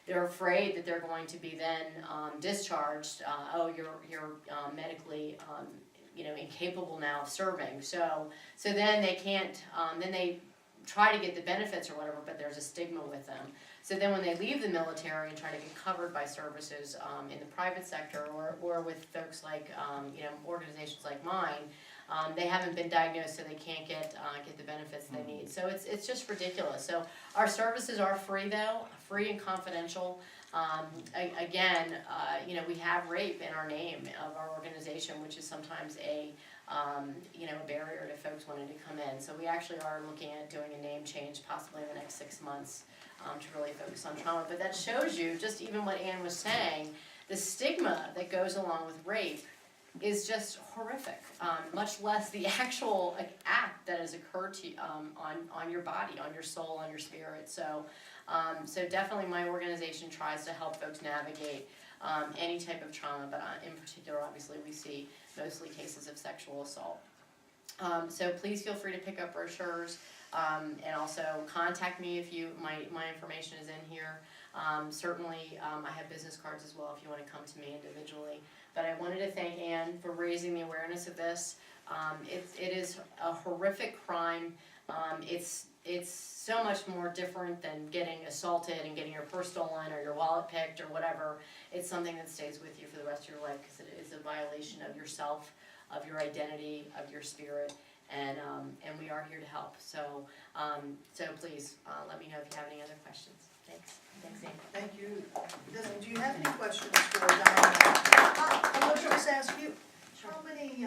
they're afraid that they're going to be then discharged. Oh, you're medically incapable now of serving. So then they can't. Then they try to get the benefits or whatever, but there's a stigma with them. So then when they leave the military and try to get covered by services in the private sector or with folks like organizations like mine, they haven't been diagnosed, so they can't get the benefits they need. So it's just ridiculous. So our services are free though, free and confidential. Again, we have rape in our name of our organization, which is sometimes a barrier to folks wanting to come in. So we actually are looking at doing a name change possibly in the next 6 months to really focus on trauma. But that shows you, just even what Ann was saying, the stigma that goes along with rape is just horrific, much less the actual act that has occurred to you, on your body, on your soul, on your spirit. So definitely my organization tries to help folks navigate any type of trauma, but in particular, obviously, we see mostly cases of sexual assault. So please feel free to pick up brochures, and also contact me if my information is in here. Certainly, I have business cards as well if you want to come to me individually. But I wanted to thank Ann for raising the awareness of this. It is a horrific crime. It's so much more different than getting assaulted and getting your purse stolen or your wallet picked or whatever. It's something that stays with you for the rest of your life because it is a violation of yourself, of your identity, of your spirit, and we are here to help. So please let me know if you have any other questions. Thanks. Thanks, Amy. Thank you. Do you have any questions for Diana? I'm going to just ask you, how many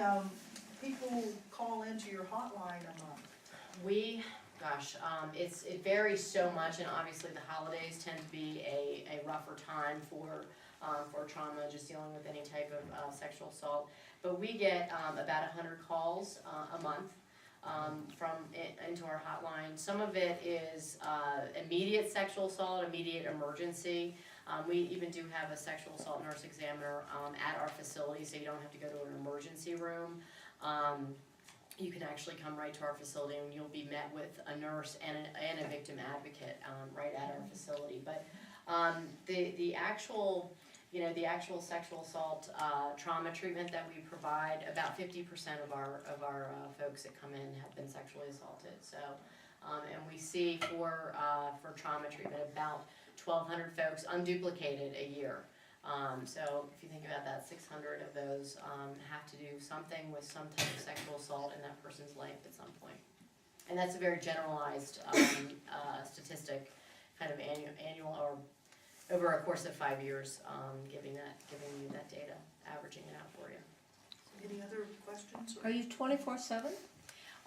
people call into your hotline a month? It varies so much, and obviously the holidays tend to be a rougher time for trauma, just dealing with any type of sexual assault. But we get about 100 calls a month into our hotline. Some of it is immediate sexual assault, immediate emergency. We even do have a sexual assault nurse examiner at our facility, so you don't have to go to an emergency room. You can actually come right to our facility and you'll be met with a nurse and a victim advocate right at our facility. But the actual sexual assault trauma treatment that we provide, about 50% of our folks that come in have been sexually assaulted. So, and we see for trauma treatment about 1,200 folks unduplicated a year. So if you think about that, 600 of those have to do something with some type of sexual assault in that person's life at some point. And that's a very generalized statistic, kind of annual or over a course of 5 years, giving you that data, averaging it out for you. Any other questions? Are you 24/7?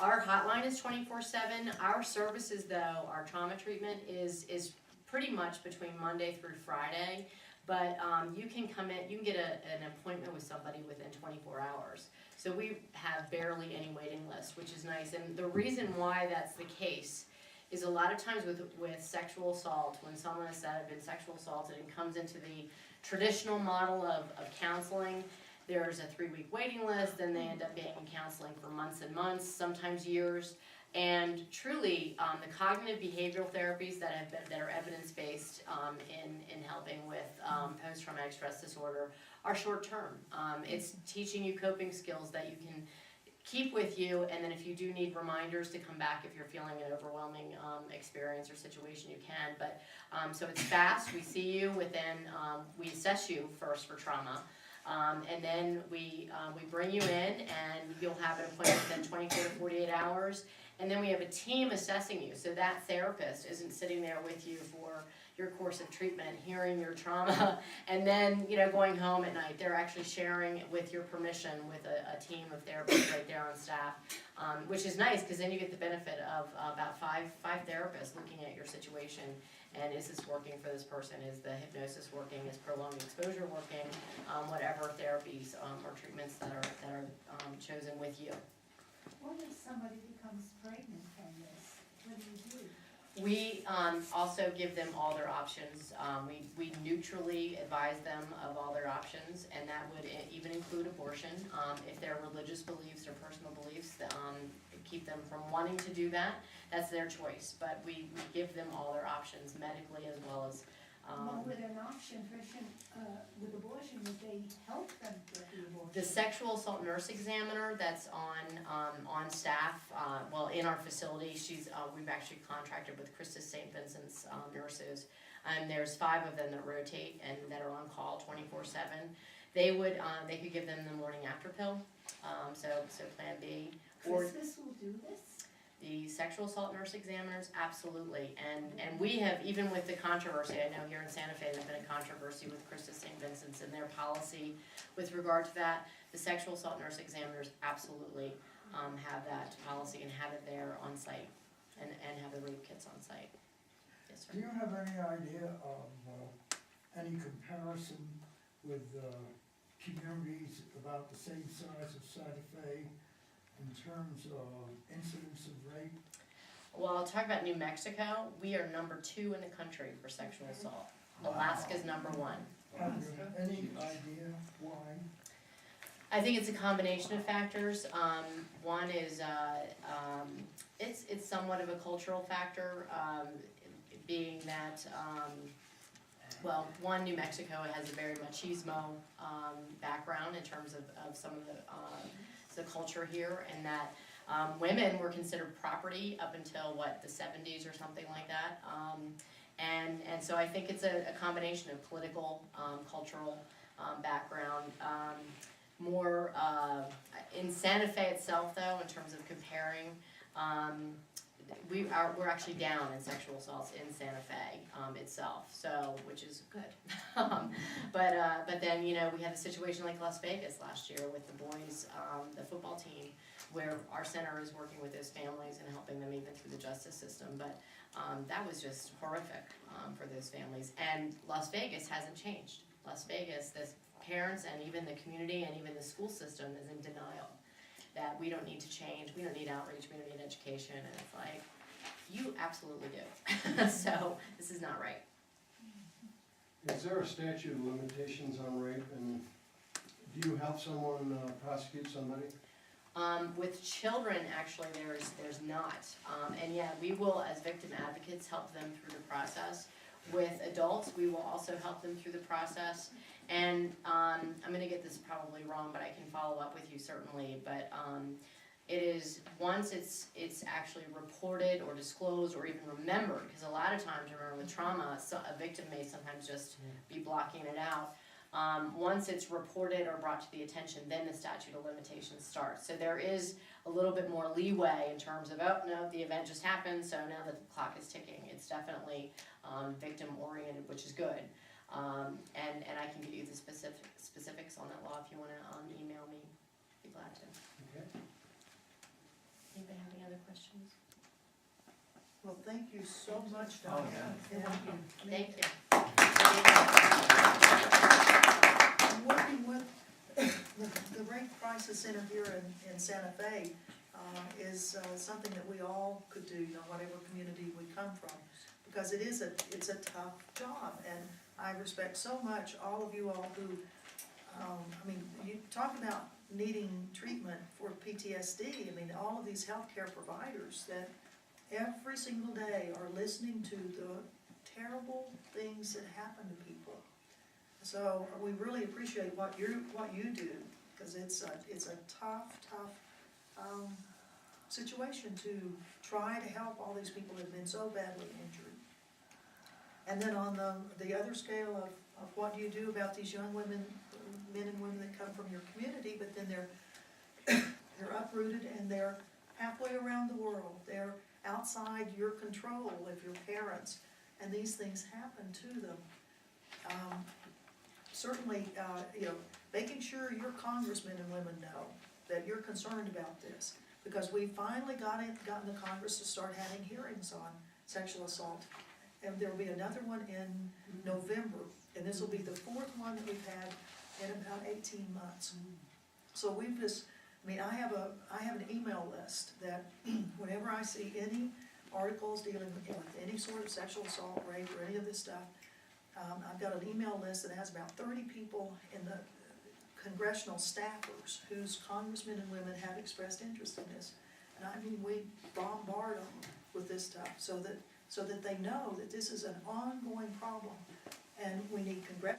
Our hotline is 24/7. Our services, though, our trauma treatment is pretty much between Monday through Friday. But you can come in, you can get an appointment with somebody within 24 hours. So we have barely any waiting list, which is nice. And the reason why that's the case is a lot of times with sexual assault, when someone has been sexually assaulted and comes into the traditional model of counseling, there's a 3-week waiting list, and they end up being in counseling for months and months, sometimes years. And truly, the cognitive behavioral therapies that are evidence-based in helping with post-traumatic stress disorder are short-term. It's teaching you coping skills that you can keep with you, and then if you do need reminders to come back if you're feeling an overwhelming experience or situation, you can. But so it's fast. We see you within. We assess you first for trauma. And then we bring you in, and you'll have an appointment within 24 to 48 hours. And then we have a team assessing you. So that therapist isn't sitting there with you for your course of treatment, hearing your trauma, and then going home at night. They're actually sharing with your permission with a team of therapists right there on staff, which is nice because then you get the benefit of about five therapists looking at your situation. And is this working for this person? Is the hypnosis working? Is prolonged exposure working? Whatever therapies or treatments that are chosen with you. What if somebody becomes pregnant from this? What do you do? We also give them all their options. We neutrally advise them of all their options, and that would even include abortion. If their religious beliefs or personal beliefs keep them from wanting to do that, that's their choice. But we give them all their options medically as well as Well, with an option for, with abortion, would they help them get the abortion? The sexual assault nurse examiner that's on staff, well, in our facility, we've actually contracted with Christus St. Vincent's nurses. And there's 5 of them that rotate and that are on call 24/7. They could give them the morning after pill, so Plan B. Or Christmas will do this? the sexual assault nurse examiners, absolutely. And we have, even with the controversy, I know here in Santa Fe, there's been a controversy with Christus St. Vincent's and their policy with regard to that. The sexual assault nurse examiners absolutely have that policy and have it there on site and have the rape kits on site. Yes, Do sir. you have any idea of any comparison with communities about the same size as Santa Fe in terms of incidence of rape? Well, I'll talk about New Mexico. We are number 2 in the country for sexual assault. Alaska's number 1. Have you any idea why? I think it's a combination of factors. One is it's somewhat of a cultural factor, being that one, New Mexico has a very machismo background in terms of some of the culture here, and that women were considered property up until the 70s or something like that. And so I think it's a combination of political, cultural background. More in Santa Fe itself, though, in terms of comparing, we're actually down in sexual assaults in Santa Fe itself, so which is good. But then we had a situation like Las Vegas last year with the boys, the football team, where our center is working with those families and helping them even through the justice system. But that was just horrific for those families. And Las Vegas hasn't changed. Las Vegas, the parents and even the community and even the school system is in denial that we don't need to change, we don't need outreach, we don't need education, and it's like, you absolutely do. So this is not right. Is there a statute of limitations on rape, and do you help someone prosecute somebody? With children, actually, there's not. And yeah, we will, as victim advocates, help them through the process. With adults, we will also help them through the process. And I'm going to get this probably wrong, but I can follow up with you certainly. But it is, once it's actually reported or disclosed or even remembered, because a lot of times, remember, with trauma, a victim may sometimes just be blocking it out. Once it's reported or brought to the attention, then the statute of limitations starts. So there is a little bit more leeway in terms of, oh, no, the event just happened, so now the clock is ticking. It's definitely victim-oriented, which is good. And I can give you the specifics on that law if you want to email me. I'd be glad to. Okay. Anybody have any other questions? Well, thank you so much, Donna. Thank you. Working with the rape crisis center here in Santa Fe is something that we all could do, whatever community we come from, because it's a tough job, and I respect so much all of you all who, you talk about needing treatment for PTSD. All of these healthcare providers that every single day are listening to the terrible things that happen to people. So we really appreciate what you do, because it's a tough situation to try to help all these people that have been so badly injured. And then on the other scale of what you do about these young women, men and women that come from your community, but then they're uprooted and they're halfway around the world. They're outside your control if you're parents, and these things happen to them. Certainly, making sure your congressmen and women know that you're concerned about this, because we finally gotten the Congress to start having hearings on sexual assault, and there'll be another one in November, and this will be the 4th one that we've had in about 18 months. So we've just, I have an email list that whenever I see any articles dealing with any sort of sexual assault, rape, or any of this stuff, I've got an email list that has about 30 people in the congressional staffers whose congressmen and women have expressed interest in this. And we bombard them with this stuff so so that they know that this is an ongoing problem. And we need congressional